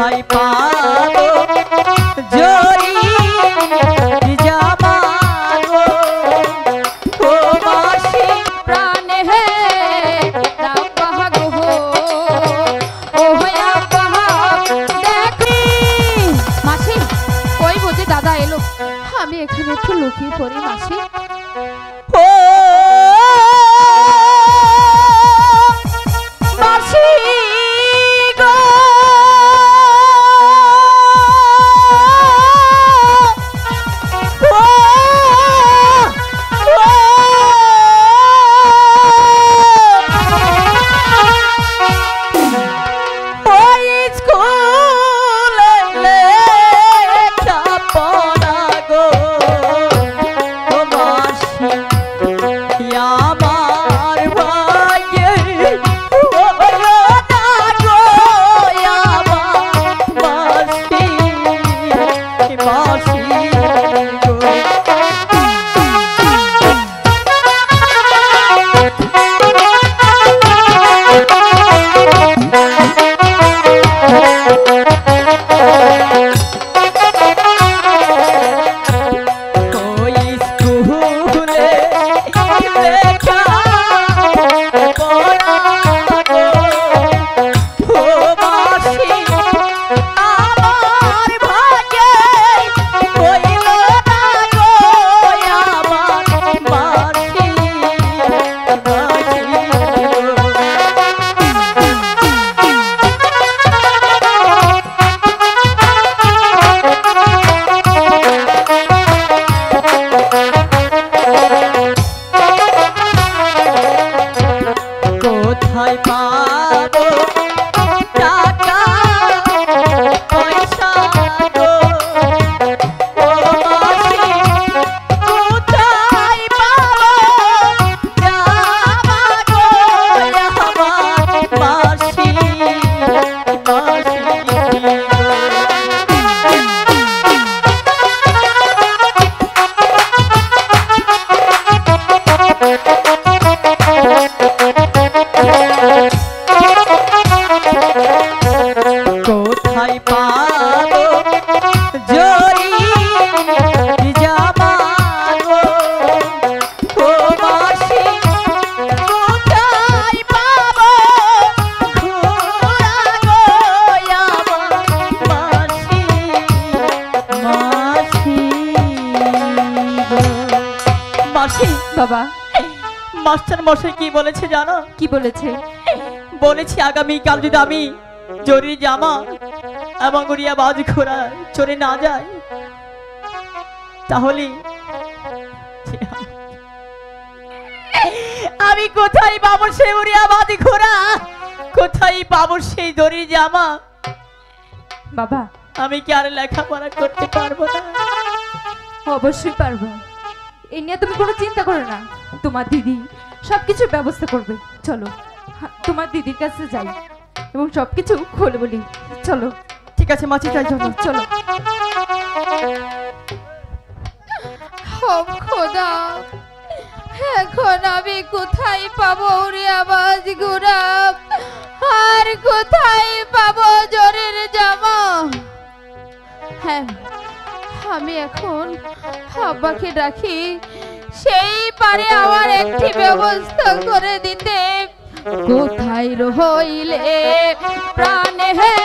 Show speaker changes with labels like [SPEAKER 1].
[SPEAKER 1] কোথায় পাবো জরি জামা গো ও মাসি
[SPEAKER 2] প্রাণে হে রাম বাহাগো ও হয়া বাহাগ দেখি মাসি ওই বুঝি দাদা এলো আমি এখানে একটু লুকিয়ে পড়ি মাসি
[SPEAKER 1] ও মাসি গো ওই স্কুলে লেখাপড়া গো ও মাসি আমার ভাগ্যে হলো না গো আমার মাসি মাসি গো ওই স্কুলে লেখা পড়া গো ও মাসি আমার ভাগ্যে হইল না গো আমার মাসি মাসি কোথায় পাবো টাকা পয়সা গো ও মাসি কোথায় পাবো জামা গো আমার মাসি মাসি কোথায় পাবো জরি জামা গো ও মাসি কোথায় পাবো ঘোড়া গো আমার মাসি মাসি গো মাসি
[SPEAKER 2] বাবা
[SPEAKER 1] মাস্টার মশাই কি বলেছে জানো
[SPEAKER 2] কি বলেছে
[SPEAKER 1] বলেছি আগামীকাল যদি আমি জরি জামা এবং উড়িয়া বাজ ঘোড়া চড়ে না যায় তাহলে আমি কোথায় পাবো সেই উড়িয়া বাজ ঘোড়া কোথায় পাবো সেই জরি জামা
[SPEAKER 2] বাবা
[SPEAKER 1] আমি কি আর লেখাপড়া করতে পারবো না
[SPEAKER 2] অবশ্যই পারবো এই নিয়ে তুমি কোনো চিন্তা করো না তোমার দিদি সবকিছুর ব্যবস্থা করবে চলো তোমার দিদির কাছে যাই এবং সবকিছু খুলে বলি চলো
[SPEAKER 1] ঠিক আছে মাছি তাই চলো
[SPEAKER 2] চলো ও খোদা এখন আমি কোথায় পাবো উড়িয়া বাজ ঘোড়া আর কোথায় পাবো জরির জামা হ্যাঁ আমি এখন আব্বাকে ডাকি সেই পারে আমার একটি ব্যবস্থা করে দিতে কোথায় রইলে প্রাণে হে